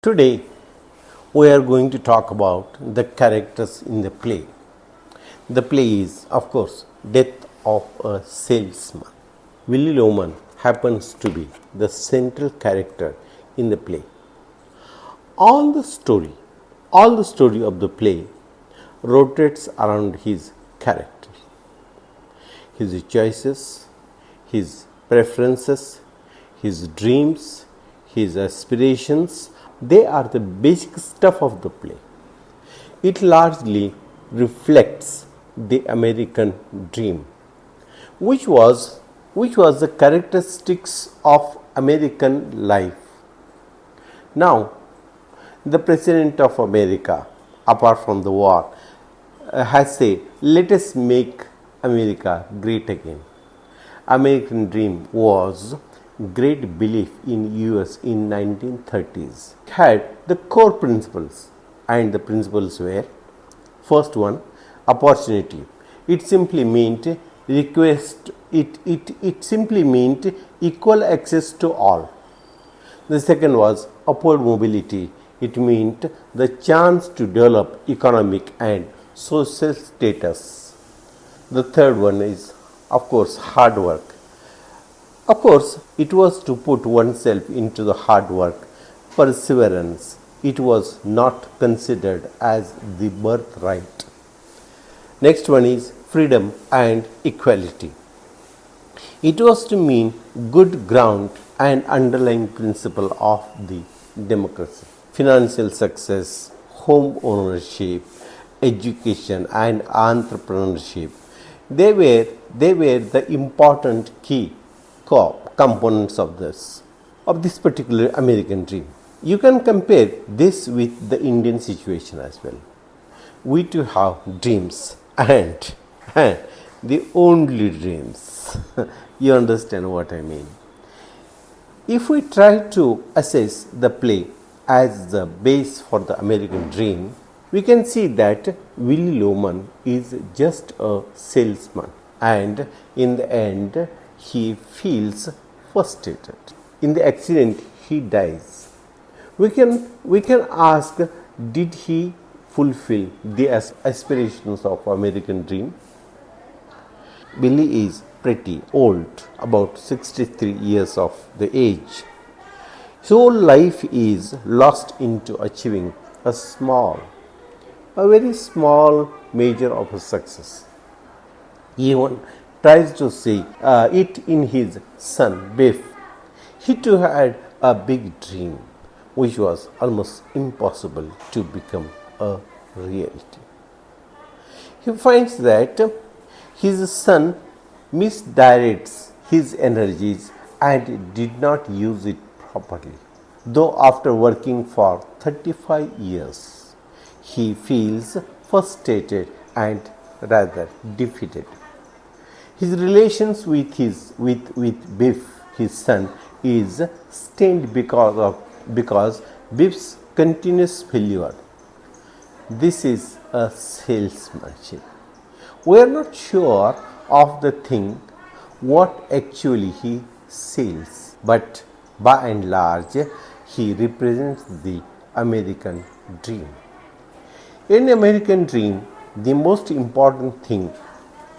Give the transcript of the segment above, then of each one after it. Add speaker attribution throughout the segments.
Speaker 1: Today, we are going to talk about the characters in the play. The play is, of course, Death of a Salesman. Willy Loman happens to be the central character in the play. All the story of the play rotates around his character, his choices, his preferences, his dreams, his aspirations. They are the basic stuff of the play. It largely reflects the American dream, which was the characteristics of American life. Now, the President of America, apart from the war, has said, let us make America great again. American dream was great belief in US in 1930s. It had the core principles, and the principles were: first one, opportunity. It simply meant it simply meant equal access to all. The second was upward mobility. It meant the chance to develop economic and social status. The third one is, of course, hard work. Of course, it was to put oneself into the hard work, perseverance. It was not considered as the birthright. Next one is freedom and equality. It was to mean good ground and underlying principle of the democracy. Financial success, home ownership, education and entrepreneurship. They were the important key components of this particular American dream. You can compare this with the Indian situation as well. We too have dreams, and the only dreams. You understand what I mean? If we try to assess the play as the base for the American dream, we can see that Willy Loman is just a salesman, and in the end he feels frustrated. In the accident he dies. We can ask, did he fulfill the aspirations of American dream? Billy is pretty old, about 63 years of the age. His whole life is lost into achieving a very small measure of a success. He even tries to see it in his son Biff. He too had a big dream, which was almost impossible to become a reality. He finds that his son misdirects his energies and did not use it properly. Though after working for 35 years, he feels frustrated and rather defeated. His relations with Biff, his son, is stained because Biff's continuous failure. This is a salesmanship. We are not sure of the thing what actually he sells, but by and large he represents the American dream. In American dream, the most important thing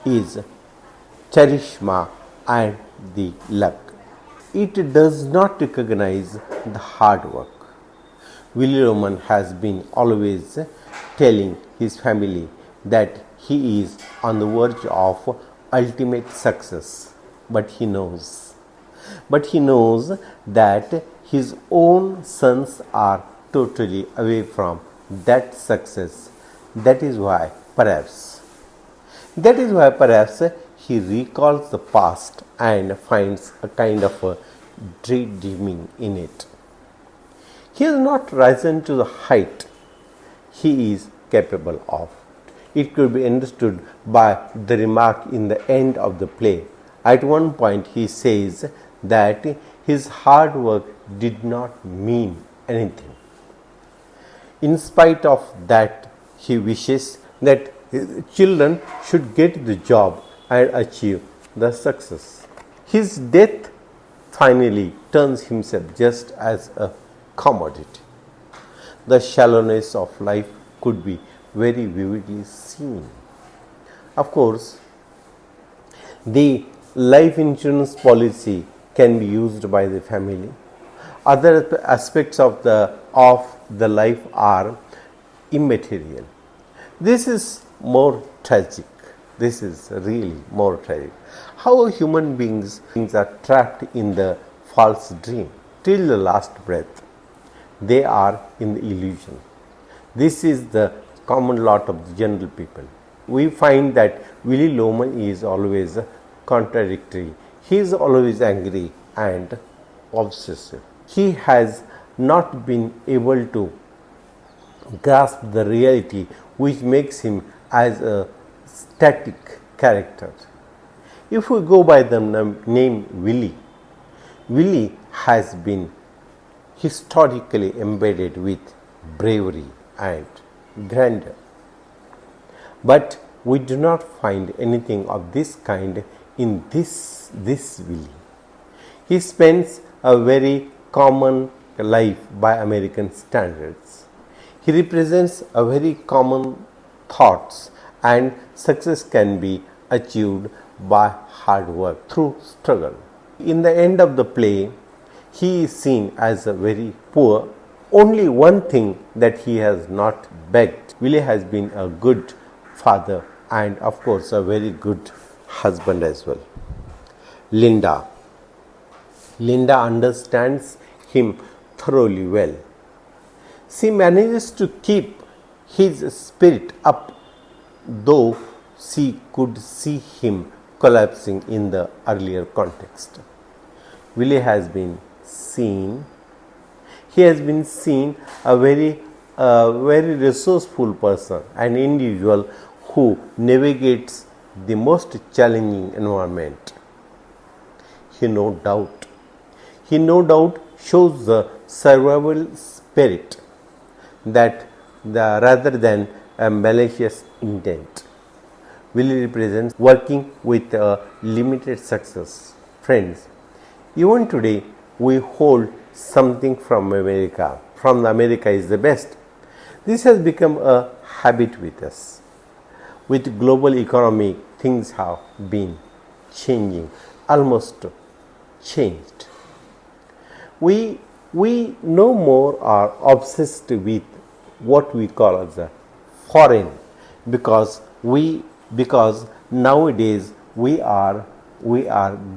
Speaker 1: is charisma and the luck. It does not recognize the hard work. Willy Loman has been always telling his family that he is on the verge of ultimate success, but he knows that his own sons are totally away from that success. That is why perhaps he recalls the past and finds a kind of a daydreaming in it. He has not risen to the height he is capable of. It could be understood by the remark in the end of the play. At one point he says that his hard work did not mean anything. In spite of that, he wishes that his children should get the job and achieve the success. His death finally turns himself just as a commodity. the shallowness of life could be very vividly seen. Of course, the life insurance policy can be used by the family. Other aspects of the life are immaterial. This is more tragic. This is really more tragic. How human beings are trapped in the false dream till the last breath. They are in the illusion. This is the common lot of the general people. We find that Willy Loman is always contradictory. He is always angry and obsessive. He has not been able to grasp the reality, which makes him as a static character. If we go by the name Willy, Willy has been historically embedded with bravery and grandeur. But we do not find anything of this kind in this Willy. He spends a very common life by American standards. He represents a very common thoughts, and success can be achieved by hard work through struggle. In the end of the play, he is seen as a very poor. Only one thing that he has not begged. Willie has been a good father and of course a very good husband as well. Linda understands him thoroughly well. She manages to keep his spirit up, though she could see him collapsing in the earlier context. Willie has been seen. He has been seen a very resourceful person, an individual who navigates the most challenging environment. He no doubt shows the survival spirit that rather than a malicious intent. Willie represents working with a limited success. Friends, even today we hold something from America. From America is the best. This has become a habit with us. With global economy, things have been changing, almost changed. We no more are obsessed with what we call as a foreign, because nowadays we are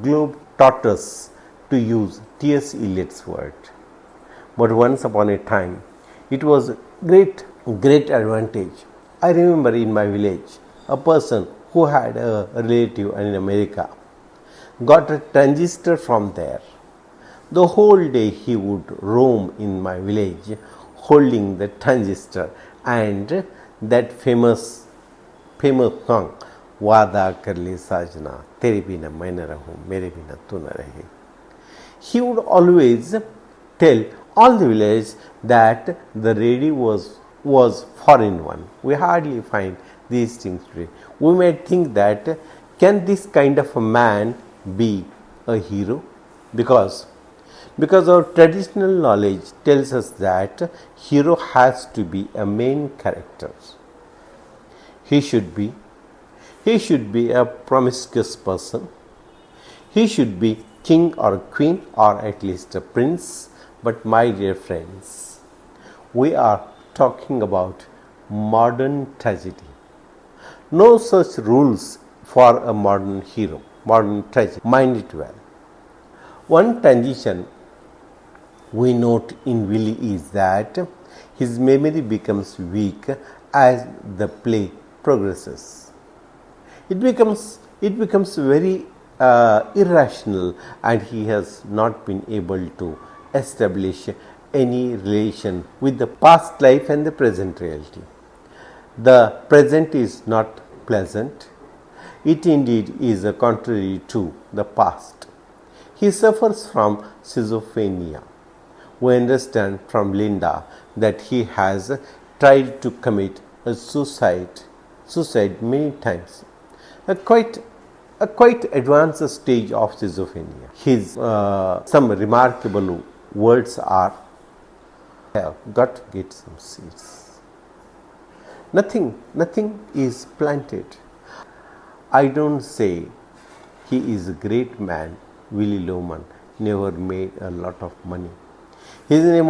Speaker 1: globe trotters, to use T.S. Eliot's word. But once upon a time, it was great advantage. I remember in my village, a person who had a relative in America got a transistor from there. The whole day he would roam in my village holding the transistor and that famous song, Wada Karli Sajna, Tere Bina Main Na Rahu, Mere Bina Tu Na Rahe. He would always tell all the village that the radio was foreign one. We hardly find these things today. We might think that can this kind of a man be a hero? Because our traditional knowledge tells us that hero has to be a main character. He should be a promiscuous person. He should be king or queen or at least a prince. But my dear friends, we are talking about modern tragedy. No such rules for a modern hero, modern tragedy. Mind it well. One transition we note in Willie is that his memory becomes weak as the play progresses. It becomes very irrational, and he has not been able to establish any relation with the past life and the present reality. The present is not pleasant. It indeed is contrary to the past. He suffers from schizophrenia. We understand from Linda that he has tried to commit a suicide many times. A quite advanced stage of schizophrenia. His some remarkable words are, have got to get some seeds. Nothing is planted. I don't say he is a great man. Willy Loman never made a lot of money. His name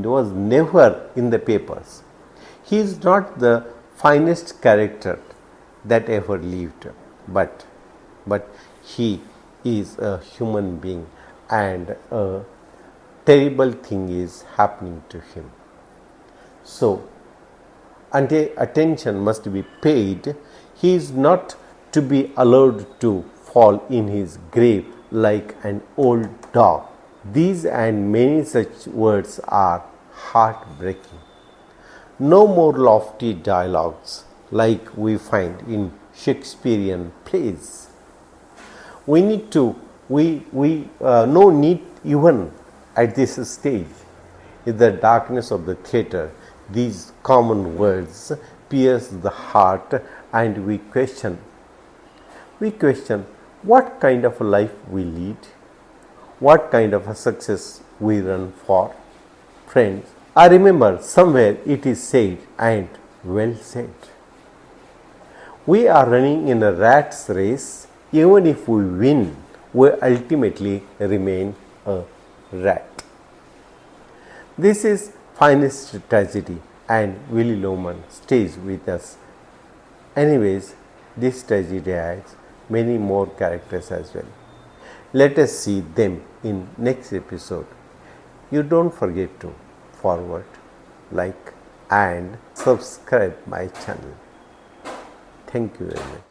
Speaker 1: was never in the papers. He is not the finest character that ever lived, but he is a human being, and a terrible thing is happening to him. So, until attention must be paid, he is not to be allowed to fall in his grave like an old dog. These and many such words are heartbreaking. No more lofty dialogues like we find in Shakespearean plays. We no need even at this stage. In the darkness of the theatre, these common words pierce the heart, and we question what kind of a life we lead, what kind of a success we run for. Friends, I remember somewhere it is said, and well said, we are running in a rat's race. Even if we win, we ultimately remain a rat. This is finest tragedy, and Willy Loman stays with us. Anyways, this tragedy has many more characters as well. Let us see them in next episode. You don't forget to forward, like and subscribe my channel. Thank you very much.